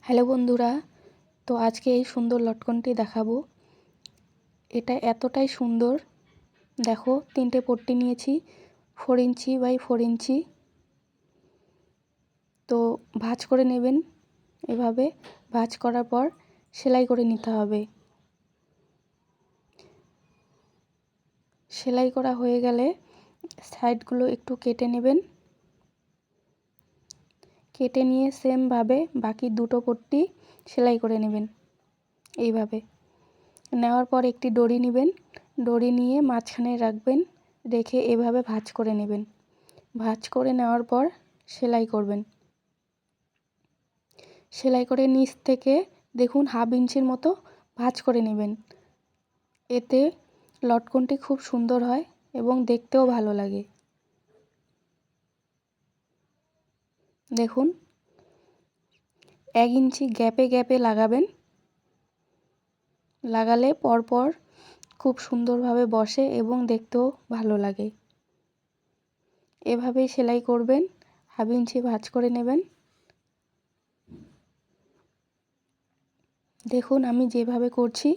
Hello বন্ধুরা, তো আজকে এই সুন্দর লটকনটি দেখাবো। এটা এতটাই সুন্দর, দেখো 3টে পট্টি নিয়েছি 4 ইঞ্চি বাই 4 ইঞ্চি। তো ভাঁজ করে নেবেন, এভাবে ভাঁজ করার পর সেলাই করে নিতে হবে। সেলাই করা হয়ে গেলে সাইডগুলো একটু কেটে নেবেন। কেটে নিয়ে সেমভাবে বাকি দুটো পট্টি সেলাই করে নেবেন। এইভাবে নেওয়ার পর একটি দড়ি নেবেন, দড়ি নিয়ে মাঝখানে রাখবেন, রেখে এভাবে ভাঁজ করে নেবেন। ভাঁজ করে নেওয়ার পর সেলাই করবেন। সেলাই করে নিচ থেকে দেখুন 1/2 ইঞ্চির মতো ভাঁজ করে নেবেন। এতে লটকনটি খুব সুন্দর হয় এবং দেখতেও ভালো লাগে। দেখুন 1 ইঞ্চি গ্যাপে গ্যাপে লাগাবেন, লাগালে পরপর খুব সুন্দরভাবে বসে এবং দেখতেও ভালো লাগে। এভাবেই সেলাই করবেন, 1/2 ইঞ্চি ভাঁজ করে নেবেন। দেখুন আমি যেভাবে করছি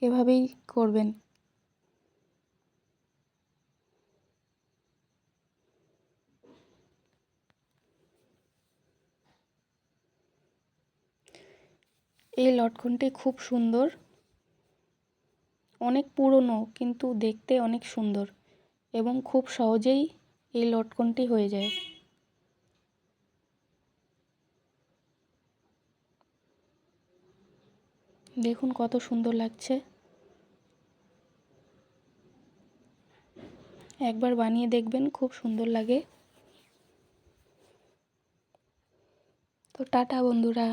এভাবেই করবেন। এই লটকনটি খুব সুন্দর, অনেক পুরনো কিন্তু দেখতে অনেক সুন্দর এবং খুব সহজেই এই লটকনটি হয়ে যায়। দেখুন কত সুন্দর লাগছে। একবার বানিয়ে দেখবেন, খুব সুন্দর লাগে। তো টাটা বন্ধুরা।